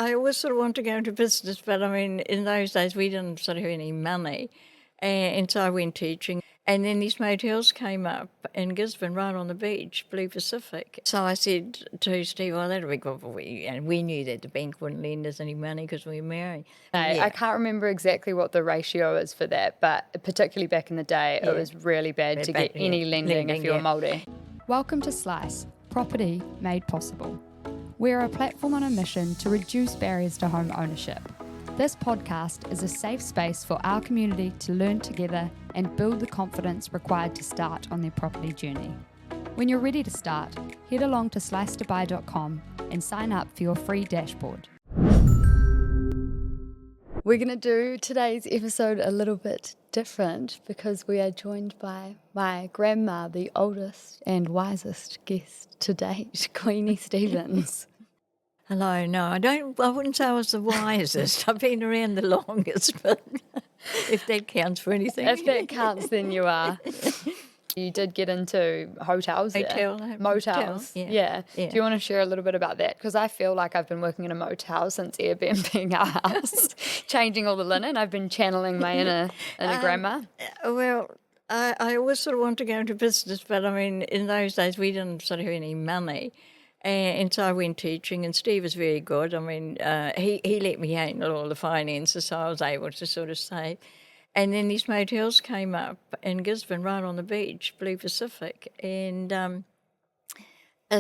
I always sort of want to go into business, but I mean, in those days we didn't sort of have any money. And so I went teaching. And then these motels came up in Gisborne, right on the beach, Blue Pacific. So I said to Steve, oh, that'll be good for we. And we knew that the bank wouldn't lend us any money because we were married. I can't remember exactly what the ratio is for that, but particularly back in the day, it was really bad to get any lending if you were Māori. Welcome to Slice, Property Made Possible. We're a platform on a mission to reduce barriers to home ownership. This podcast is a safe space for our community to learn together and build the confidence required to start on their property journey. When you're ready to start, head along to slicetobuy.com and sign up for your free dashboard. We're going to do today's episode a little bit different because we are joined by my grandma, the oldest and wisest guest to date, Queenie Stevens. Hello, no, I wouldn't say I was the wisest. I've been around the longest, but if that counts for anything. If that counts, then you are. You did get into hotels Motels. Yeah. Do you want to share a little bit about that? Because I feel like I've been working in a motel since Airbnb our house, changing all the linen. I've been channeling my inner grandma. Well, I always sort of want to go into business, but I mean, in those days we didn't sort of have any money. And so I went teaching, and Steve was very good. I mean, he let me handle all the finances, so I was able to sort of save. And then these motels came up in Gisborne, right on the beach, Blue Pacific. And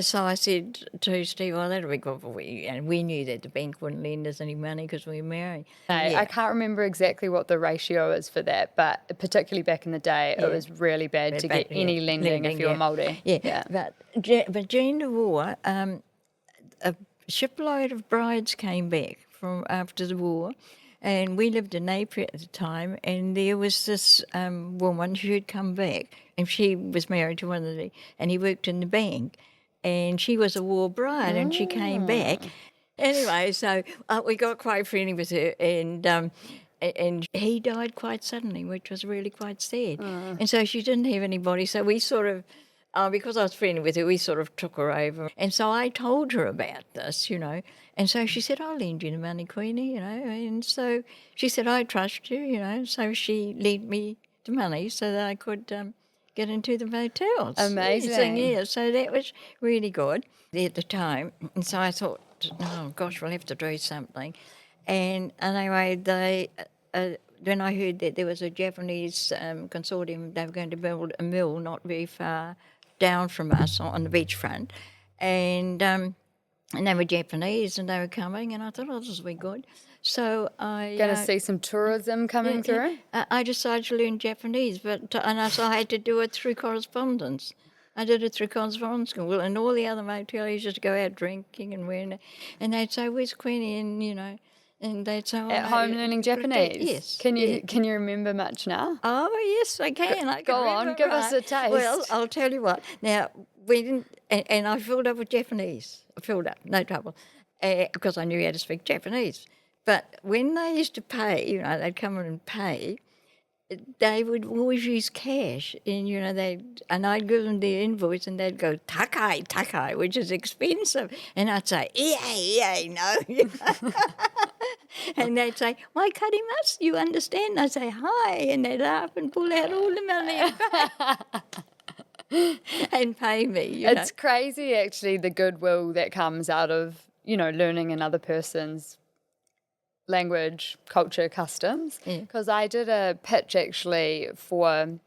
so I said to Steve, oh, that'll be good for we. And we knew that the bank wouldn't lend us any money because we were married. I can't remember exactly what the ratio is for that, but particularly back in the day, it was really bad to get any lending if you were Māori. Yeah. But during the war, a shipload of brides came back from after the war, and we lived in Napier at the time, and there was this woman who had come back, and she was married to and he worked in the bank. And she was a war bride, and she came back. Anyway, so we got quite friendly with her, and he died quite suddenly, which was really quite sad. And so she didn't have anybody, so we sort of, because I was friendly with her, we sort of took her over. And so I told her about this, and so she said, I'll lend you the money, Queenie, and so she said, I trust you, so she lent me the money so that I could get into the motels. Amazing. Yeah, so that was really good at the time. And so I thought, oh gosh, we'll have to do something. And anyway, when I heard that there was a Japanese consortium, they were going to build a mill not very far down from us on the beachfront, and they were Japanese and they were coming, and I thought, oh, this will be good. So I going to see some tourism coming through. I decided to learn Japanese, so I had to do it through correspondence. I did it through correspondence school, and all the other moteliers used to go out drinking and they'd say, "Where's Queenie?" And they'd say, at home learning Japanese. Yes. Can you remember much now? Oh yes, I can. Go on, give us a taste. Well, I'll tell you what. Now we didn't, and I filled up with Japanese. I filled up, no trouble, because I knew how to speak Japanese. But when they used to pay, they'd come in and pay, they would always use cash. And, I'd give them the invoice and they'd go, takai, which is expensive. And I'd say, no. And they'd say, why karimasu, you understand? And I'd say, hi. And they'd laugh and pull out all the money and pay me. It's crazy, actually, the goodwill that comes out of, learning another person's language, culture, customs. Because I did a pitch actually for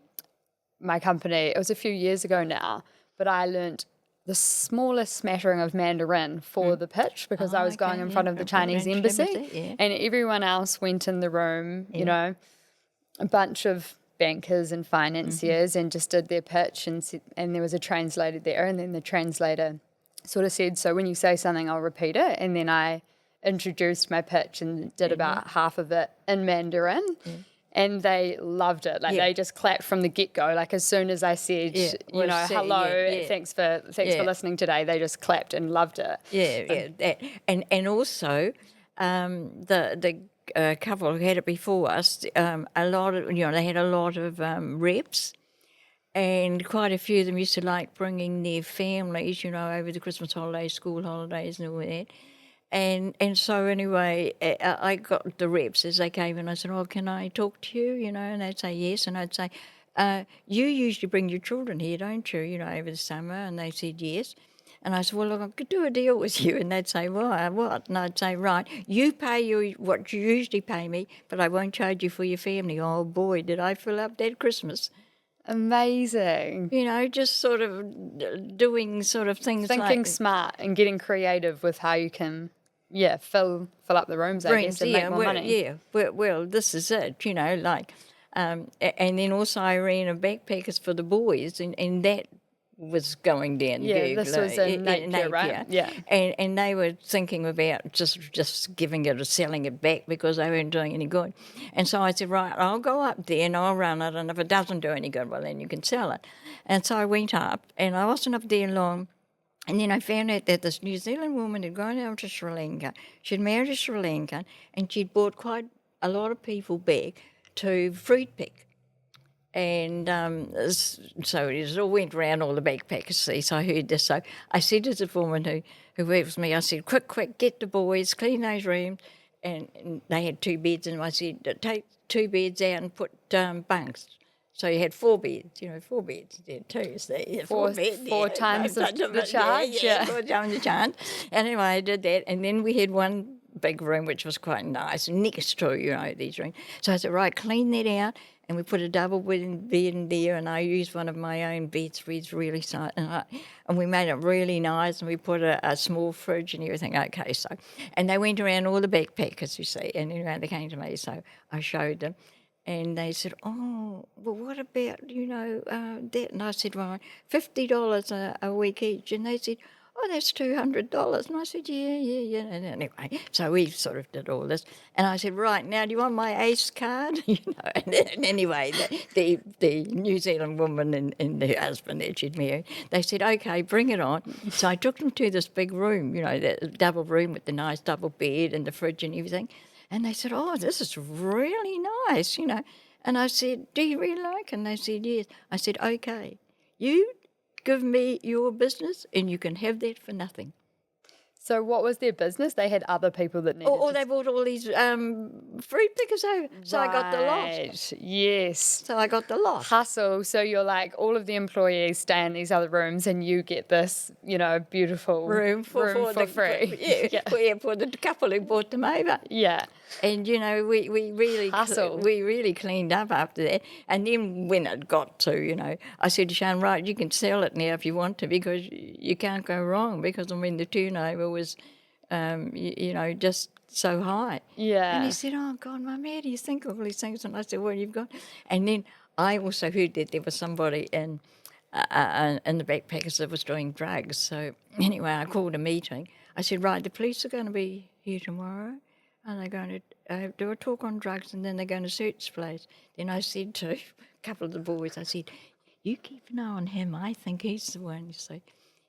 my company. It was a few years ago now, but I learnt the smallest smattering of Mandarin for the pitch because I was going in front of the Chinese embassy, and everyone else went in the room, a bunch of bankers and financiers, and just did their pitch, and there was a translator there, and then the translator sort of said, so when you say something, I'll repeat it, and then I introduced my pitch and did about half of it in Mandarin, and they loved it. They just clapped from the get-go. Like as soon as I said, hello, thanks for listening today, they just clapped and loved it. And also the couple who had it before us, a lot of they had a lot of reps. And quite a few of them used to like bringing their families, over the Christmas holidays, school holidays and all that. And so anyway, I got the reps as they came in. I said, "Oh, can I talk to you?" And they'd say yes, and I'd say, "You usually bring your children here, don't you? Over the summer?" And they said yes. And I said, "Well, look, I could do a deal with you." And they'd say, "Why? What?" And I'd say, "Right, you pay what you usually pay me, but I won't charge you for your family." Oh boy, did I fill up that Christmas! Amazing. Just sort of doing sort of things Thinking like smart and getting creative with how you can, fill up the rooms, I guess, and make more money. Yeah, well, this is it, and then also I ran a backpackers for the boys, and that was going down. Yeah, this was in Napier, right? Yeah. And they were thinking about just giving it or selling it back because they weren't doing any good. And so I said, right, I'll go up there and I'll run it, and if it doesn't do any good, well, then you can sell it. And so I went up, and I wasn't up there long. And then I found out that this New Zealand woman had gone out to Sri Lanka. She'd married a Sri Lankan, and she'd brought quite a lot of people back to fruit pick. And so it all went around all the backpackers, see, so I heard this. So I said to the woman who worked with me, I said, quick, get the boys, clean those rooms. And they had 2 beds, and I said, take 2 beds out and put bunks. So you had 4 beds, 4 beds there too. So yeah, 4 beds. Four times the charge. Yeah, 4 times the charge. Anyway, I did that, and then we had one big room which was quite nice next to, these rooms. So I said, right, clean that out. And we put a double bed in there, and I used one of my own bedspreads, really nice, and we made it really nice, and we put a small fridge and everything. Okay, so, and they went around all the backpackers, you see, and they came to me, so I showed them, and they said, "Oh, well, what about that?" And I said, "Well, $50 a week each," and they said, "Oh, that's $200. And I said, yeah. And anyway, so we sort of did all this. And I said, right, now do you want my ACE card? And anyway, the New Zealand woman and her husband that she'd married, they said, okay, bring it on. So I took them to this big room, that double room with the nice double bed and the fridge and everything. And they said, oh, this is really nice, And I said, do you really like it? And they said, yes. I said, okay, you give me your business and you can have that for nothing. So what was their business? They had other people that needed Or they brought all these fruit pickers over. So I got the lot. Yes. So I got the lot. Hustle. So you're like, all of the employees stay in these other rooms and you get this, beautiful room for free. For the couple who brought them over. Yeah. And, we really we really cleaned up after that. And then when it got to, I said to Sean, right, you can sell it now if you want to, because you can't go wrong, because, the turnover was, just so high. Yeah. And he said, oh, God, Mum, how do you think of all these things? And I said, well, you've got... And then I also heard that there was somebody in the backpackers that was doing drugs. So anyway, I called a meeting. I said, right, the police are going to be here tomorrow, and they're going to do a talk on drugs, and then they're going to search the place. Then I said to a couple of the boys, I said, you keep an eye on him. I think he's the one, you see.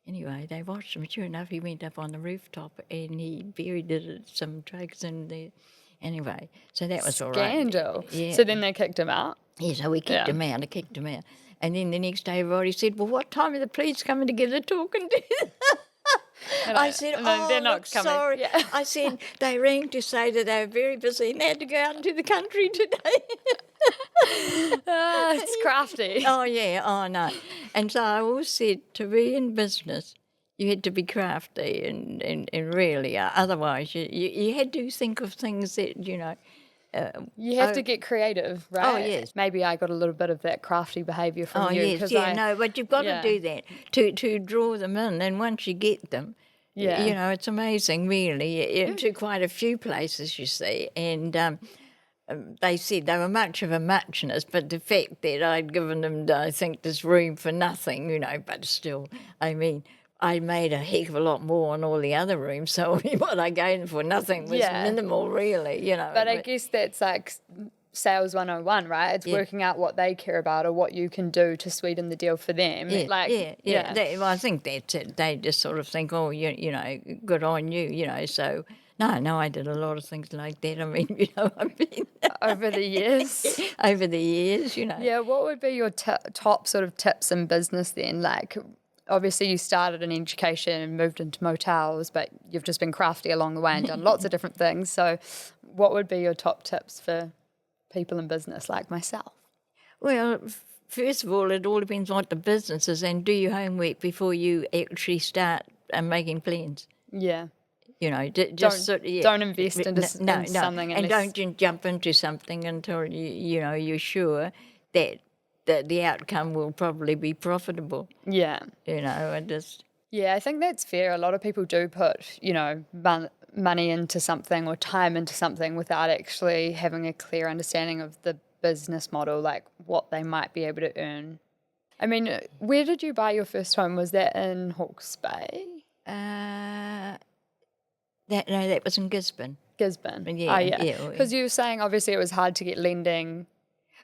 Anyway, they watched him. Sure enough, he went up on the rooftop and he buried some drugs in there. Anyway, so that was all right. Scandal. Yeah. So then they kicked him out? Yeah, so we kicked him out. I kicked him out. And then the next day, everybody said, well, what time are the police coming to get a talking to? I said, they're not coming. Sorry. Yeah. I said, they rang to say that they were very busy and they had to go out into the country today. It's crafty. Oh, yeah. Oh, no. And so I always said, to be in business, you had to be crafty and really, otherwise you had to think of things that, you have to get creative, right? Oh, yes. Maybe I got a little bit of that crafty behaviour from you. Yes, no, but you've got to do that to draw them in, and once you get them, it's amazing, really, into quite a few places, you see, and they said they were much of a muchness, but the fact that I'd given them, I think, this room for nothing, but still, I made a heck of a lot more on all the other rooms, so what I gave them for nothing was minimal, really, But I guess that's like sales 101, right? It's working out what they care about or what you can do to sweeten the deal for them. Well, I think that's it. They just sort of think, oh, good on you, so... No, I did a lot of things like that. I mean, I've been... Over the years? Over the years, Yeah, what would be your top sort of tips in business then? Like, obviously you started in education and moved into motels, but you've just been crafty along the way and done lots of different things. So what would be your top tips for people in business like myself? Well, first of all, it all depends what the business is, and do your homework before you actually start making plans. Yeah. You know, Don't invest into something and unless... don't jump into something until you're sure that the outcome will probably be profitable. Yeah. You know, and just... Yeah, I think that's fair. A lot of people do put, money into something or time into something without actually having a clear understanding of the business model, like what they might be able to earn. I mean, where did you buy your first home? Was that in Hawke's Bay? That was in Gisborne. Gisborne. Yeah, yeah. Because you were saying obviously it was hard to get lending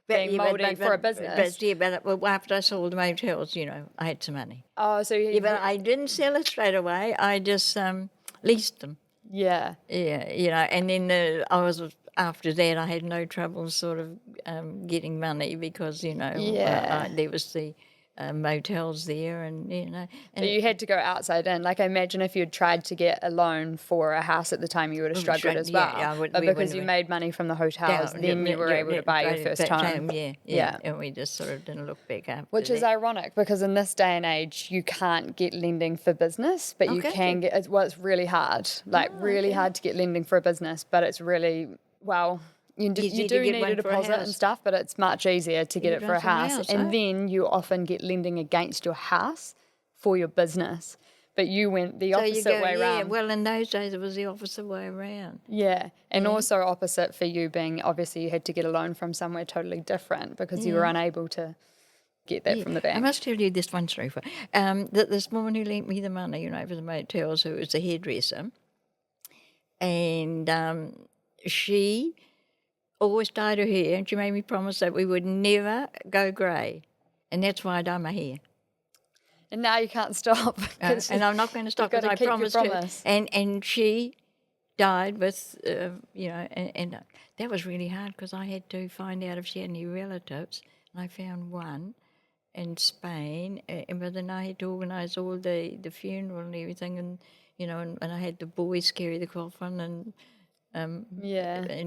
being Māori for a business. But after I sold the motels, I had some money. Oh, so but I didn't sell it straight away. I just leased them. Yeah. Yeah, and then after that I had no trouble sort of getting money because, there was the motels there and, But you had to go outside in. Like I imagine if you'd tried to get a loan for a house at the time, you would have struggled as well. But because you made money from the hotels, then you were able to buy your first home. Yeah. And we just sort of didn't look back up. Which is ironic because in this day and age, you can't get lending for business, but you can get, it's really hard, hard to get lending for a business, but it's really, you do need a deposit and stuff, but it's much easier to get it for a house. And then you often get lending against your house for your business. But you went the opposite way around. Yeah, well, in those days it was the opposite way around. Yeah, and also opposite for you being, obviously you had to get a loan from somewhere totally different because you were unable to get that from the bank. I must tell you this one story. That this woman who lent me the money, for the motels, who was a hairdresser, and she always dyed her hair, and she made me promise that we would never go grey, and that's why I dye my hair. And now you can't stop. And I'm not going to stop because I promised her. And she died with, and that was really hard because I had to find out if she had any relatives, and I found one in Spain, but then I had to organise all the funeral and everything, and and I had the boys carry the coffin and. And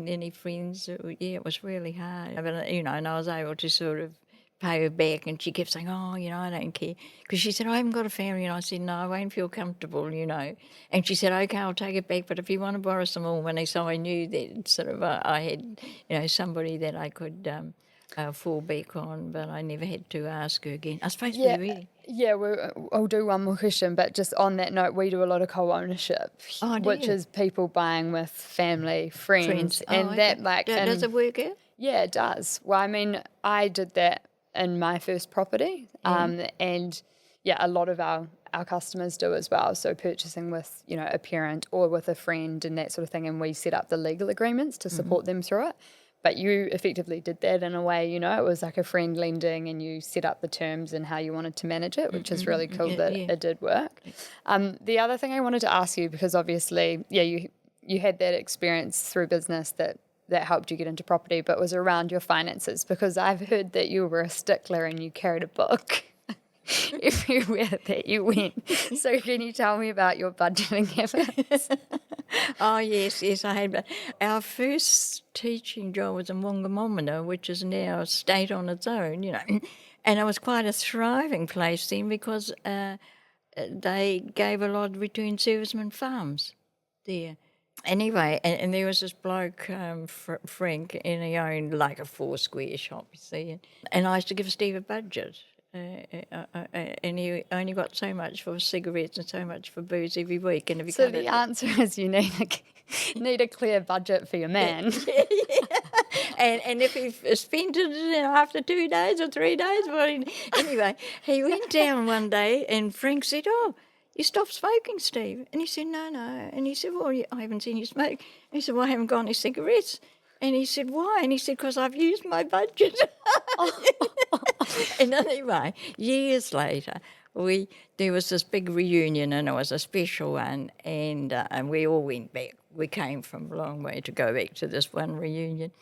any friends, it was really hard. But, and I was able to sort of pay her back, and she kept saying, I don't care. Because she said, I haven't got a family. And I said, no, I won't feel comfortable, And she said, okay, I'll take it back, but if you want to borrow some more money. So I knew that sort of I had, somebody that I could fall back on, but I never had to ask her again. I suppose we really... Yeah, I'll do one more question, but just on that note, we do a lot of co-ownership, which is people buying with family, friends. And that does it work out? Yeah, it does. Well, I mean, I did that in my first property, and a lot of our customers do as well. So purchasing with, a parent or with a friend and that sort of thing, and we set up the legal agreements to support them through it. But you effectively did that in a way, it was like a friend lending, and you set up the terms and how you wanted to manage it, which is really cool that it did work. The other thing I wanted to ask you, because obviously, you had that experience through business that helped you get into property, but was around your finances, because I've heard that you were a stickler and you carried a book everywhere that you went. So can you tell me about your budgeting habits? Oh, yes, I had. Our first teaching job was in Wongamomina, which is now a state on its own, And it was quite a thriving place then because they gave a lot of returned servicemen farms there. Anyway, and there was this bloke, Frank, and he owned like a 4-square shop, you see. And I used to give Steve a budget. And he only got so much for cigarettes and so much for booze every week. And if the answer is you need a clear budget for your man. And if he spent it after 2 days or 3 days, anyway, he went down one day and Frank said, "Oh, you stopped smoking, Steve?" And he said, "No." And he said, "Well, I haven't seen you smoke." And he said, "Well, I haven't got any cigarettes." And he said, "Why?" And he said, "Because I've used my budget." And anyway, years later, there was this big reunion, and it was a special one, and we all went back. We came from a long way to go back to this one reunion.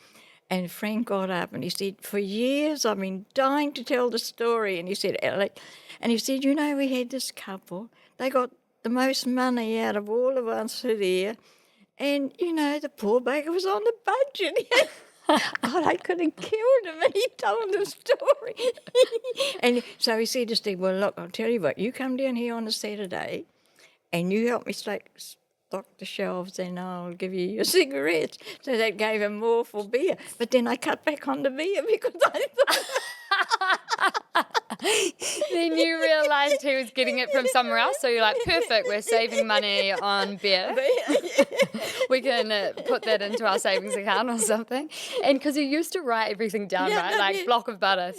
And Frank got up and he said, for years I've been dying to tell the story. And he said, Alec, and he said, you know, we had this couple. They got the most money out of all of us who were there. And, you know, the poor beggar was on the budget. God, I could have killed him. And he told the story. And so he said to Steve, well, look, I'll tell you what, you come down here on a Saturday and you help me stock the shelves and I'll give you your cigarettes. So that gave him more for beer. But then I cut back on the beer because I thought... Then you realised he was getting it from somewhere else. So you're like, perfect, we're saving money on beer. We can put that into our savings account or something. And because you used to write everything down, right? Like block of butter,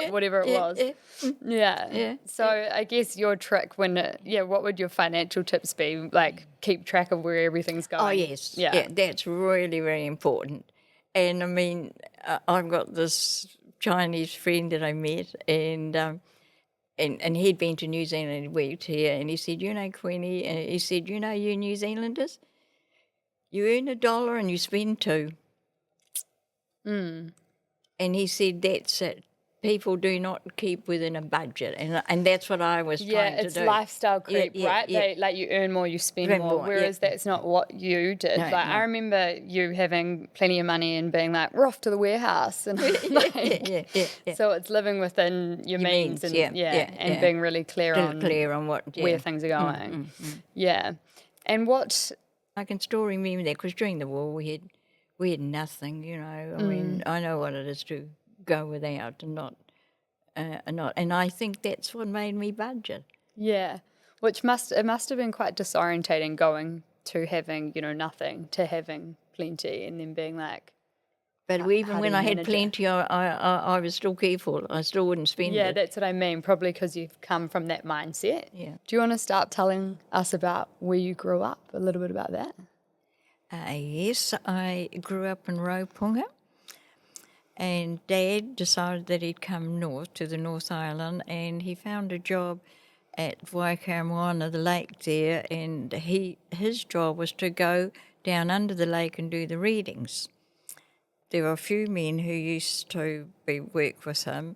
whatever it was. Yeah. So I guess your trick what would your financial tips be? Like keep track of where everything's going. Oh, yes. Yeah, that's really, very important. And I mean, I've got this Chinese friend that I met, and he'd been to New Zealand and worked here, and he said, you know, Queenie, and he said, you know, you New Zealanders, you earn $1 and you spend $2. And he said that's it. People do not keep within a budget, and that's what I was trying to do. Yeah, it's lifestyle creep, right? Yeah. Like you earn more, you spend more, whereas that's not what you did. No, I remember you having plenty of money and being like, we're off to the warehouse. And So it's living within your means and being really clear on where things are going. Yeah. And what... I can still remember that because during the war we had nothing, you know. I mean, I know what it is to go without and not, and I think that's what made me budget. Yeah, it must have been quite disorientating going to having, you know, nothing to having plenty and then being like. But even when I had plenty, I was still careful. I still wouldn't spend it. Yeah, that's what I mean. Probably because you've come from that mindset. Yeah. Do you want to start telling us about where you grew up? A little bit about that. Yes, I grew up in Raupunga. And Dad decided that he'd come north to the North Island, and he found a job at Waikaremoana, the lake there, and his job was to go down under the lake and do the readings. There were a few men who used to work with him,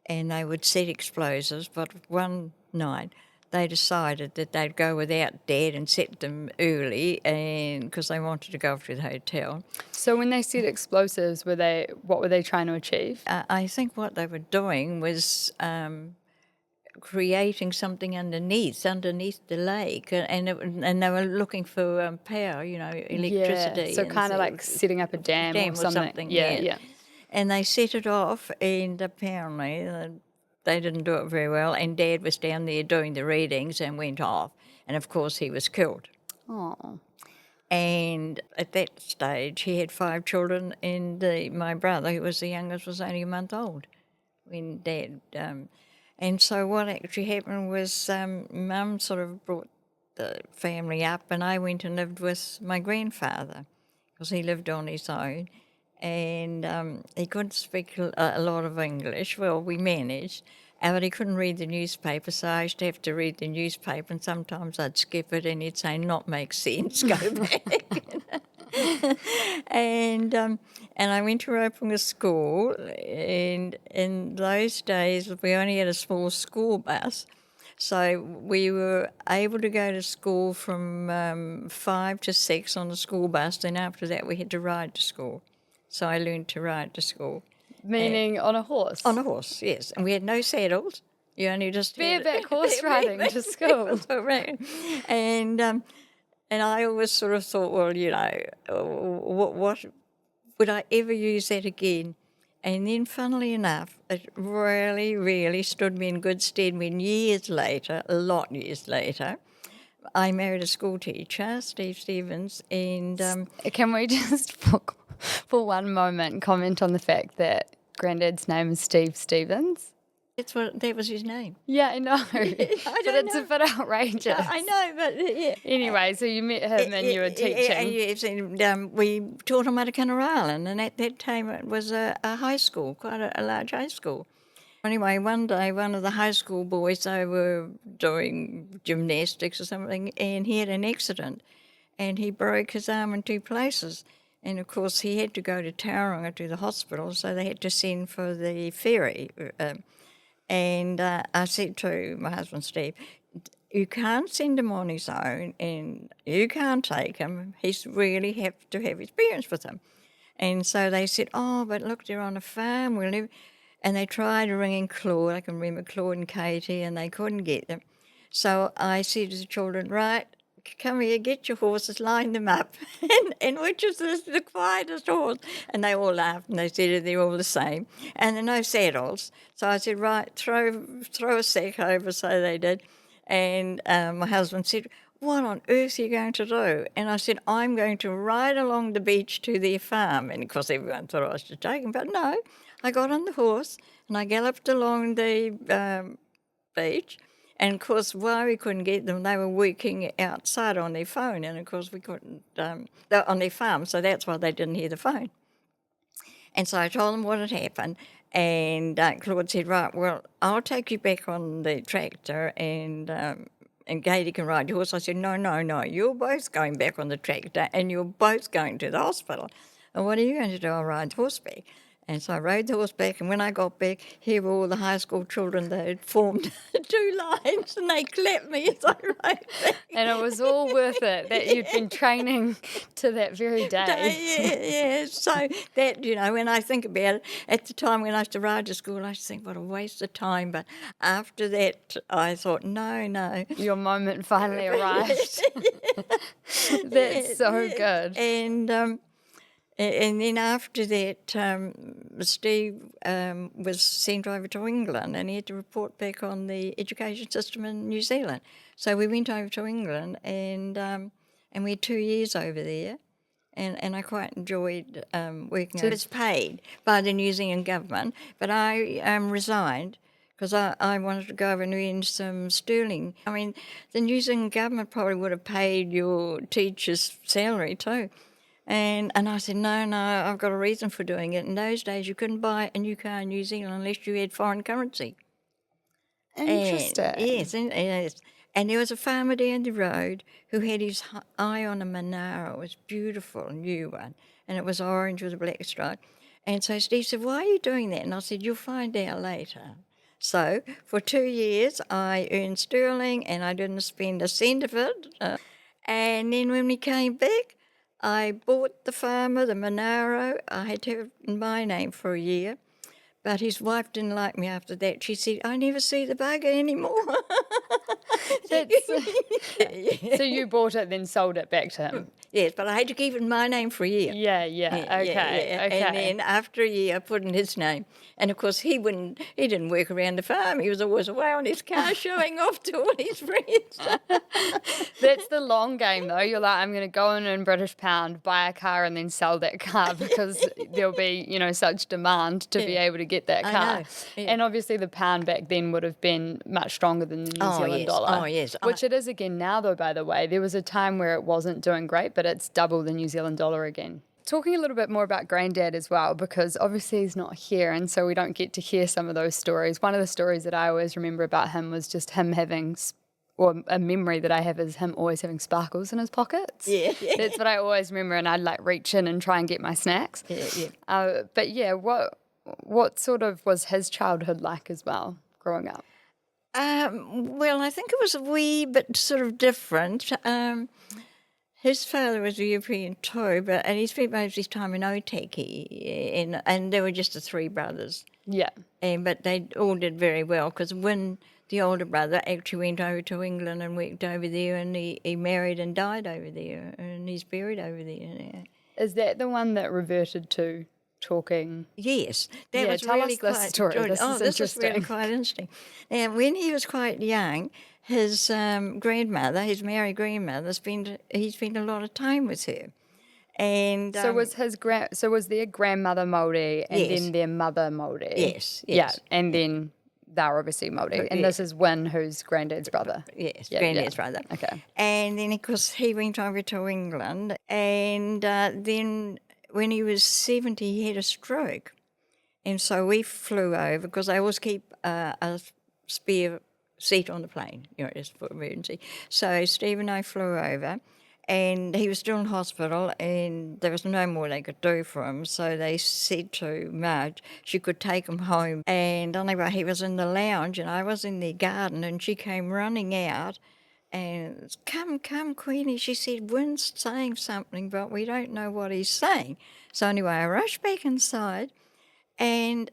and they would set explosives, but one night they decided that they'd go without Dad and set them early, and because they wanted to go to the hotel. So when they set explosives, what were they trying to achieve? I think what they were doing was creating something underneath the lake, and they were looking for power, you know, electricity. Yeah, so kind of like setting up a dam or something. Yeah. And they set it off, and apparently they didn't do it very well, and Dad was down there doing the readings and went off, and of course he was killed. Oh. And at that stage he had 5 children, and my brother, who was the youngest, was only a month old when Dad... and so what actually happened was Mum sort of brought the family up, and I went and lived with my grandfather because he lived on his own. And he couldn't speak a lot of English. Well, we managed, but he couldn't read the newspaper, so I used to have to read the newspaper, and sometimes I'd skip it, and he'd say, "Not make sense, go back." And I went to Raupunga school, and in those days we only had a small school bus, so we were able to go to school from 5 to 6 on the school bus. Then after that we had to ride to school. So I learned to ride to school. Meaning on a horse? On a horse, yes. And we had no saddles. You only just bareback horse riding to school. And I always sort of thought, well, you know, what would I ever use that again? And then, funnily enough, it really, really stood me in good stead when years later, a lot of years later, I married a school teacher, Steve Stevens, and... Can we just... for one moment, comment on the fact that Granddad's name is Steve Stevens? That was his name. Yeah, I know. But it's a bit outrageous. I know, but yeah. Anyway, so you met him and you were teaching. Yes, and we taught him Matakana Island, and at that time it was a high school, quite a large high school. Anyway, one day one of the high school boys, they were doing gymnastics or something, and he had an accident, and he broke his arm in 2 places. And, of course, he had to go to Tauranga to the hospital, so they had to send for the ferry. And I said to my husband, Steve, you can't send him on his own and you can't take him. He's really have to have experience with him. And so they said, oh, but look, they're on a farm. We'll live. And they tried ringing Claude. I can remember Claude and Katie, and they couldn't get them. So I said to the children, right, come here, get your horses, line them up. and which is the quietest horse? And they all laughed and they said they're all the same. And there are no saddles. So I said, right, throw a sack over. So they did. And my husband said, what on earth are you going to do? And I said, I'm going to ride along the beach to their farm. And, of course, everyone thought I was just joking. But no, I got on the horse and I galloped along the beach. And, of course, why we couldn't get them, they were working outside on their phone. And, of course, we couldn't, they were on their farm, so that's why they didn't hear the phone. And so I told them what had happened. And Claude said, right, well, I'll take you back on the tractor and Katie can ride your horse. I said, no, you're both going back on the tractor and you're both going to the hospital. And what are you going to do? I'll ride horseback. And so I rode the horse back, and when I got back, here were all the high school children. They had formed 2 lines, and they clapped me as I rode back. And it was all worth it that you'd been training to that very day. Yeah. So that, when I think about it, at the time when I used to ride to school, I used to think, what a waste of time. But after that, I thought, no. Your moment finally arrived. That's so good. And then after that, Steve was sent over to England, and he had to report back on the education system in New Zealand. So we went over to England, and we had 2 years over there, and I quite enjoyed working. So it was paid by the New Zealand government, but I resigned because I wanted to go over and earn some sterling. I mean, the New Zealand government probably would have paid your teacher's salary too. And I said, no, I've got a reason for doing it. In those days, you couldn't buy a new car in New Zealand unless you had foreign currency. Interesting. Yes. And there was a farmer down the road who had his eye on a Monaro. It was a beautiful, new one. And it was orange with a black stripe. And so Steve said, why are you doing that? And I said, you'll find out later. So for 2 years, I earned sterling and I didn't spend a cent of it. And then when we came back, I bought the farmer, the Monaro. I had to have it in my name for a year. But his wife didn't like me after that. She said, I never see the bugger anymore. So you bought it, then sold it back to him? Yes, but I had to keep it in my name for a year. Okay. And then after a year, I put in his name. And, of course, he didn't work around the farm. He was always away on his car showing off to all his friends. That's the long game, though. You're like, I'm going to go in and British pound, buy a car, and then sell that car because there'll be, such demand to be able to get that car. I know. Yeah. And obviously the pound back then would have been much stronger than the New Zealand dollar. Oh, yes. Which it is again now, though, by the way. There was a time where it wasn't doing great, but it's double the New Zealand dollar again. Talking a little bit more about Granddad as well, because obviously he's not here, and so we don't get to hear some of those stories. One of the stories that I always remember about him was just him having, or a memory that I have is him always having sparkles in his pockets. Yeah. That's what I always remember, and I'd reach in and try and get my snacks. Yeah. But yeah, what sort of was his childhood like as well, growing up? Well, I think it was a wee bit sort of different. His father was a European too, and he spent most of his time in Otaki, and there were just the 3 brothers. Yeah. But they all did very well, because when the older brother actually went over to England and worked over there, and he married and died over there, and he's buried over there now. Is that the one that reverted to talking? Yes, that was tell really us this quite story. good. This is really quite interesting. Now, when he was quite young, his grandmother, his married grandmother, he spent a lot of time with her. And so was their grandmother Māori and then their mother Māori? Yes. Yeah, and then they're obviously Māori. And this is Win, who's Granddad's brother. Yes, Granddad's brother. Okay. And then, of course, he went over to England, and then when he was 70, he had a stroke. And so we flew over, because I always keep a spare seat on the plane, just for emergency. So Steve and I flew over, And he was still in hospital, and there was no more they could do for him. So they said to Marge she could take him home. And anyway, he was in the lounge, and I was in the garden, and she came running out. And come, Queenie, she said, Wynn's saying something, but we don't know what he's saying. So anyway, I rushed back inside, and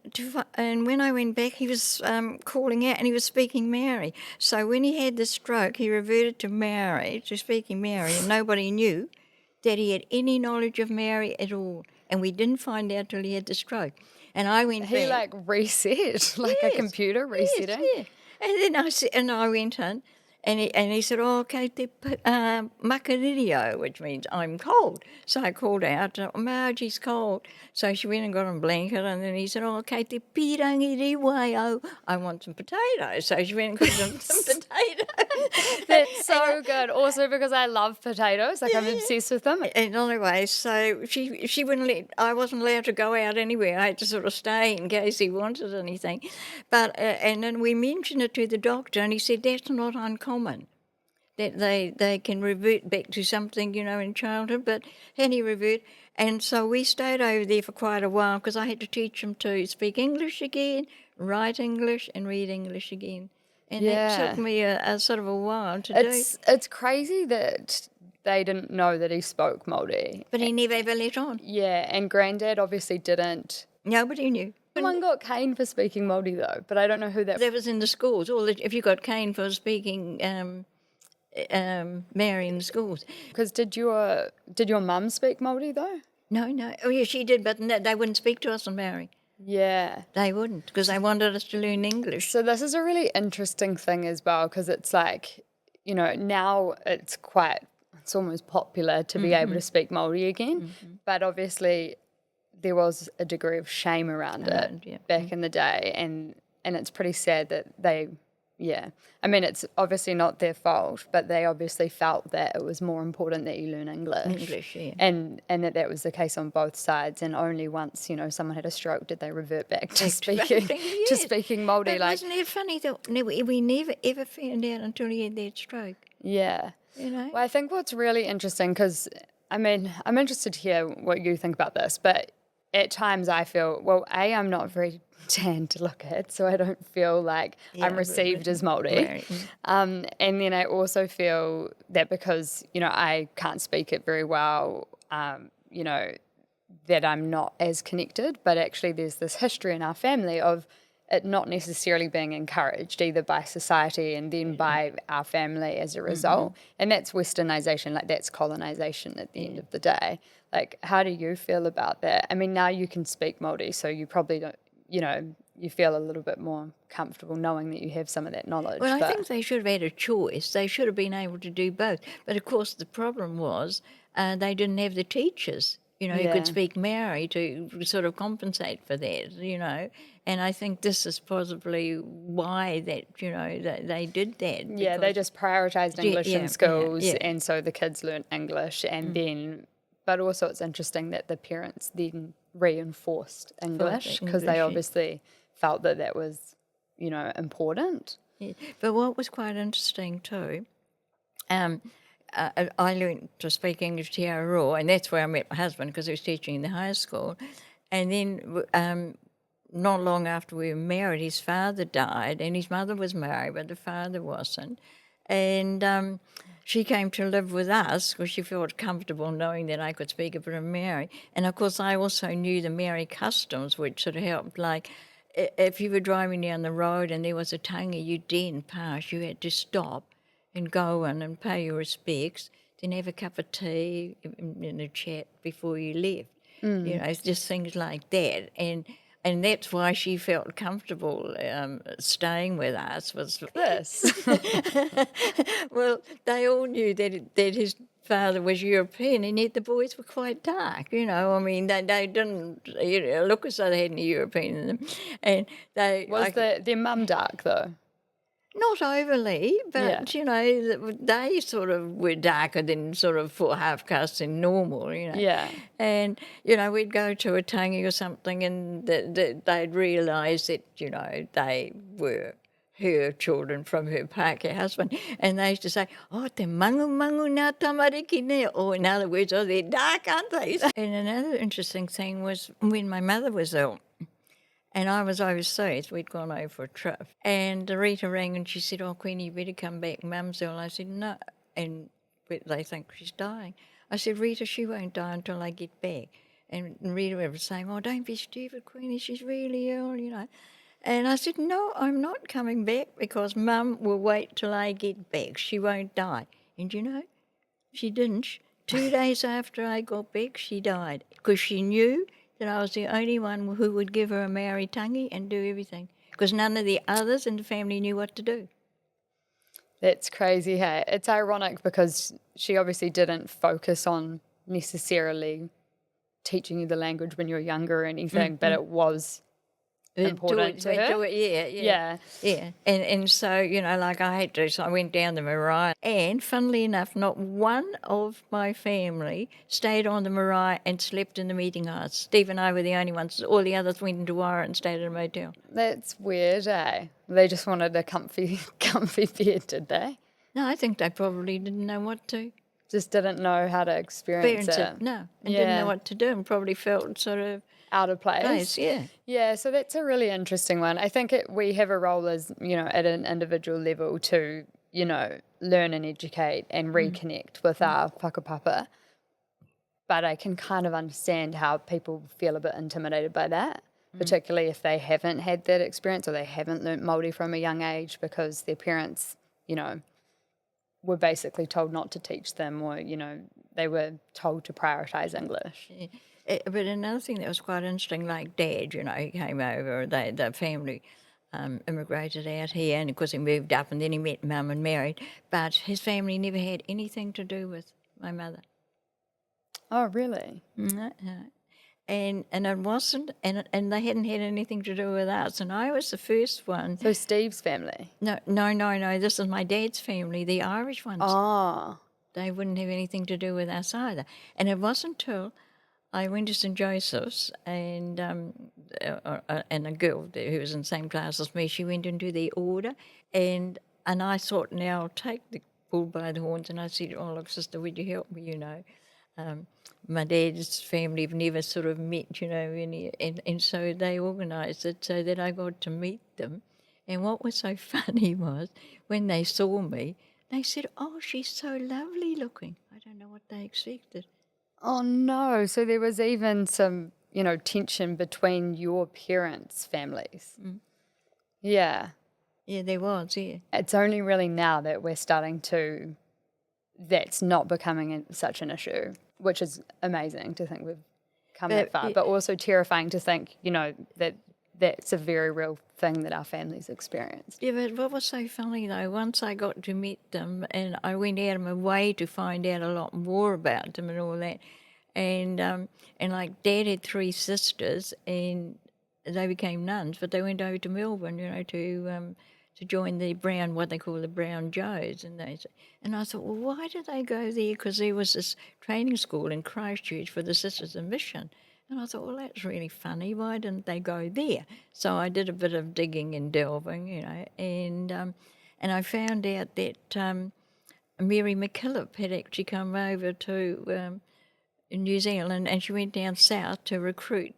when I went back, he was calling out, and he was speaking Maori. So when he had the stroke, he reverted to Maori, to speaking Maori, and nobody knew that he had any knowledge of Maori at all. And we didn't find out till he had the stroke. And I went He back. reset, like a computer resetting. Yes, yeah. And then I went in, and he said, "Oh, okay, te makaririo," which means I'm cold. So I called out, "Margie's cold." So she went and got a blanket, and then he said, "Oh, okay, te pirangi riwaio. I want some potatoes." So she went and got some potatoes. That's so good. Also because I love potatoes, like I'm obsessed with them. And anyway, so she wouldn't let. I wasn't allowed to go out anywhere. I had to sort of stay in case he wanted anything. But and then we mentioned it to the doctor, and he said that's not uncommon, that they can revert back to something, in childhood. But and he revert, and so we stayed over there for quite a while because I had to teach him to speak English again, write English, and read English again. And that took me a sort of a while to do. It's crazy that they didn't know that he spoke Māori. But he never ever let on. Yeah, and Granddad obviously didn't. Nobody knew. Someone got caned for speaking Māori though, but I don't know who that. That was in the schools. If you got caned for speaking Maori in the schools. Because did your mum speak Māori though? No. Oh, yeah, she did, but they wouldn't speak to us in Maori. Yeah. They wouldn't, because they wanted us to learn English. So this is a really interesting thing as well, because it's like, now it's almost popular to be able to speak Māori again, but obviously there was a degree of shame around it back in the day, and it's pretty sad that they, I mean, it's obviously not their fault, but they obviously felt that it was more important that you learn English. Yeah. And that was the case on both sides, and only once, someone had a stroke did they revert back to speaking to speaking Māori. But wasn't it funny that we never ever found out until he had that stroke? Yeah. Well, I think what's really interesting, because, I mean, I'm interested to hear what you think about this, but at times I feel, well, I'm not very tan to look at, so I don't feel like I'm received as Māori. Right. And then I also feel that because, I can't speak it very well, that I'm not as connected, but actually there's this history in our family of it not necessarily being encouraged either by society and then by our family as a result. And that's westernization, like that's colonization at the end of the day. Like, how do you feel about that? I mean, now you can speak Māori, so you probably don't, you feel a little bit more comfortable knowing that you have some of that knowledge. Well, I think they should have had a choice. They should have been able to do both. But of course, the problem was they didn't have the teachers, who could speak Maori to sort of compensate for that, And I think this is possibly why that, that they did that. Yeah, they just prioritised English in schools, and so the kids learnt English, and then, but also it's interesting that the parents then reinforced English because they obviously felt that was, important. Yeah. But what was quite interesting too, I learned to speak English to Aotearoa, and that's where I met my husband because he was teaching in the high school. And then not long after we were married, his father died, and his mother was married, but the father wasn't. And she came to live with us because she felt comfortable knowing that I could speak a bit of Maori. And, of course, I also knew the Maori customs, which sort of helped. Like, if you were driving down the road and there was a tangi you didn't pass, you had to stop and go in and pay your respects, then have a cup of tea and a chat before you left. It's just things like that. And that's why she felt comfortable staying with us. Was this? Well, they all knew that his father was European, and yet the boys were quite dark. I mean, they didn't look as though they had any European in them. And they their mum dark though? Not overly, but, they sort of were darker than sort of for half-caste and normal, Yeah. And, we'd go to a tangi or something and they'd realise that, they were her children from her Pākehā husband, and they used to say, "Oh, te mangu nā tamariki ne," or in other words, "Oh, they're dark, aren't they?" And another interesting thing was when my mother was ill, and I was overseas. We'd gone over for a trip, and Rita rang and she said, "Oh, Queenie, you better come back. Mum's ill." I said, "No," and they think she's dying. I said, "Rita, she won't die until I get back." And Rita was saying, "Oh, don't be stupid, Queenie, she's really ill, you know." And I said, "No, I'm not coming back because Mum will wait till I get back. She won't die." And you know, she didn't. 2 days after I got back, she died because she knew that I was the only one who would give her a Maori tangi and do everything because none of the others in the family knew what to do. That's crazy, hey? It's ironic because she obviously didn't focus on necessarily teaching you the language when you were younger or anything, but it was important to her. Yeah. And so, you know, like I had to, so I went down the Marae. And funnily enough, not one of my family stayed on the Marae and slept in the meeting house. Steve and I were the only ones. All the others went into Wara and stayed at a motel. That's weird, eh? They just wanted a comfy bed, did they? No, I think they probably didn't know what to. Just didn't know how to experience it. No, and didn't know what to do and probably felt sort of out of place. Yeah, so that's a really interesting one. I think we have a role as, you know, at an individual level to, you know, learn and educate and reconnect with our whakapapa. But I can kind of understand how people feel a bit intimidated by that, particularly if they haven't had that experience or they haven't learnt Māori from a young age because their parents, you know, were basically told not to teach them or, you know, they were told to prioritise English. Yeah. But another thing that was quite interesting, like Dad, you know, he came over, the family immigrated out here, and of course he moved up, and then he met Mum and married, but his family never had anything to do with my mother. Oh, really? No. And it wasn't, and they hadn't had anything to do with us, and I was the first one. So Steve's family? No, this is my dad's family, the Irish ones. Oh. They wouldn't have anything to do with us either. And it wasn't until I went to St. Joseph's and a girl who was in the same class as me, she went into the order and I thought, now I'll take the bull by the horns, and I said, "Oh, look, sister, would you help me, you know? My dad's family have never sort of met, you know, and so they organised it so that I got to meet them. And what was so funny was when they saw me, they said, "Oh, she's so lovely looking." I don't know what they expected. Oh, no. So there was even some, you know, tension between your parents' families. Yeah. Yeah, there was, yeah. It's only really now that we're starting to, that's not becoming such an issue, which is amazing to think we've come that far, but also terrifying to think, you know, that that's a very real thing that our families experienced. Yeah, but what was so funny though, once I got to meet them and I went out of my way to find out a lot more about them and all that, and like Dad had 3 sisters and they became nuns, but they went over to Melbourne, you know, to join the Brown, what they call the Brown Joes, and I thought, well, why did they go there? Because there was this training school in Christchurch for the Sisters of Mission. And I thought, well, that's really funny. Why didn't they go there? So I did a bit of digging and delving, you know, and I found out that Mary McKillop had actually come over to New Zealand, and she went down south to recruit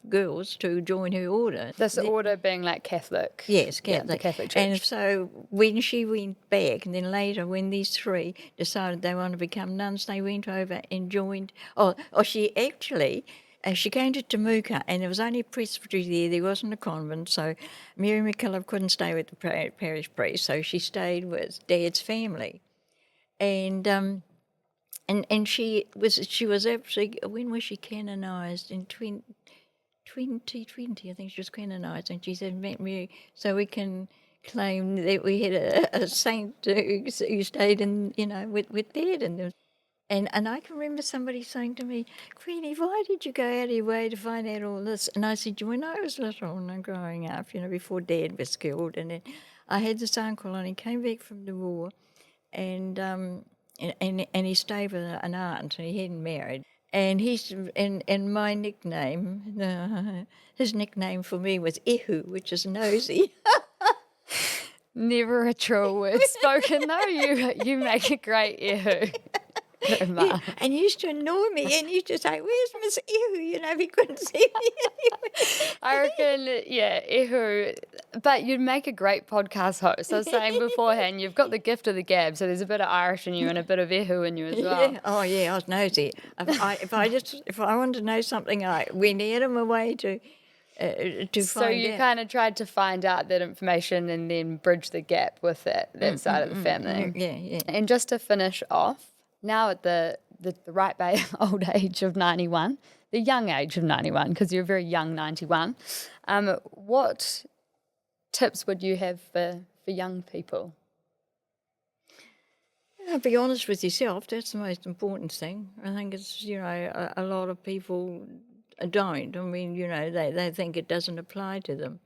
girls to join her order. This order being like Catholic? Yes, Catholic. Yeah, the Catholic Church. And so when she went back, and then later when these 3 decided they want to become nuns, they went over and joined. She actually, she came to Temuka, and there was only a presbytery there wasn't a convent, so Mary McKillop couldn't stay with the parish priest, so she stayed with Dad's family. And she was actually, when was she canonised? In 2020, I think she was canonised, and she said, "Mary, so we can claim that we had a saint who stayed in, you know, with Dad." And I can remember somebody saying to me, "Queenie, why did you go out of your way to find out all this?" And I said, "When I was little and growing up, you know, before Dad was killed, and then I had this uncle, and he came back from the war, and he stayed with an aunt, and he hadn't married. And and my nickname, his nickname for me was Ehu, which is nosy." Never a true word spoken though. You make a great ehu. Yeah, and he used to annoy me, and he used to say, "Where's Miss Ehu?" If he couldn't see me anyway. I reckon, yeah, ehu. But you'd make a great podcast host. I was saying beforehand, you've got the gift of the gab, so there's a bit of Irish in you and a bit of ehu in you as well. Yeah. Oh, yeah, I was nosy. If I wanted to know something, I went out of my way to So find you out. kind of tried to find out that information and then bridge the gap with that side of the family. Yeah. And just to finish off, now at the ripe old age of 91, the young age of 91, because you're a very young 91, what tips would you have for young people? Be honest with yourself. That's the most important thing. I think it's, a lot of people don't. I mean, they think it doesn't apply to them,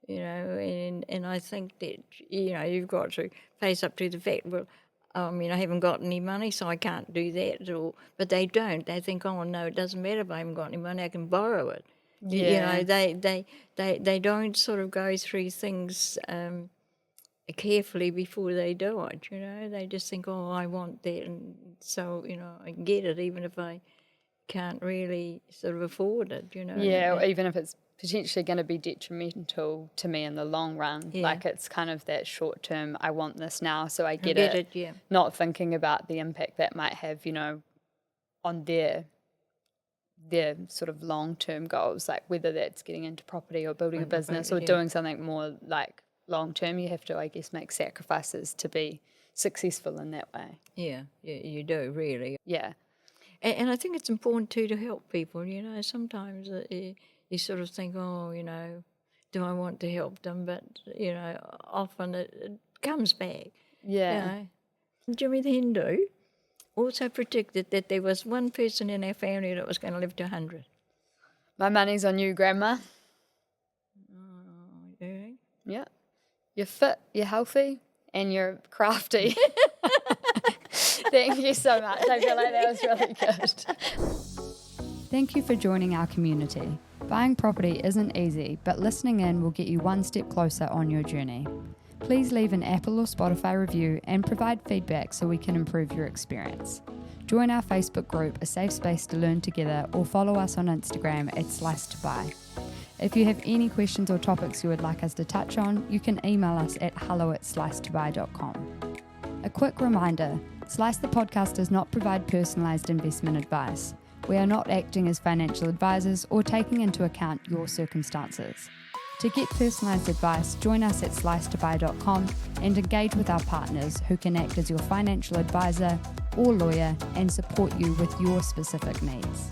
and I think that, you've got to face up to the fact, well, I haven't got any money, so I can't do that. But they don't. They think, oh, no, it doesn't matter if I haven't got any money, I can borrow it. Yeah. They don't sort of go through things carefully before they do it, They just think, oh, I want that, and so, I can get it even if I can't really sort of afford it, Yeah, or even if it's potentially going to be detrimental to me in the long run. Yeah. Like it's kind of that short term, I want this now, so I get Get it. yeah. Not thinking about the impact that might have, on their sort of long term goals, like whether that's getting into property or building a business or doing something more like long term. You have to, I guess, make sacrifices to be successful in that way. Yeah, you do, really. Yeah. And I think it's important too to help people, sometimes you sort of think, oh, do I want to help them? But, often it comes back. Yeah. Jimmy the Hindu also predicted that there was one person in our family that was going to live to 100. My money's on you, Grandma. Yeah. Yeah. You're fit, you're healthy, and you're crafty. Thank you so much. I feel like that was really good. Thank you for joining our community. Buying property isn't easy, but listening in will get you one step closer on your journey. Please leave an Apple or Spotify review and provide feedback so we can improve your experience. Join our Facebook group, A Safe Space to Learn Together, or follow us on Instagram at slicetobuy. If you have any questions or topics you would like us to touch on, you can email us at hello@slicetobuy.com. A quick reminder, Slice the Podcast does not provide personalised investment advice. We are not acting as financial advisors or taking into account your circumstances. To get personalised advice, join us at slicetobuy.com and engage with our partners who can act as your financial advisor or lawyer and support you with your specific needs.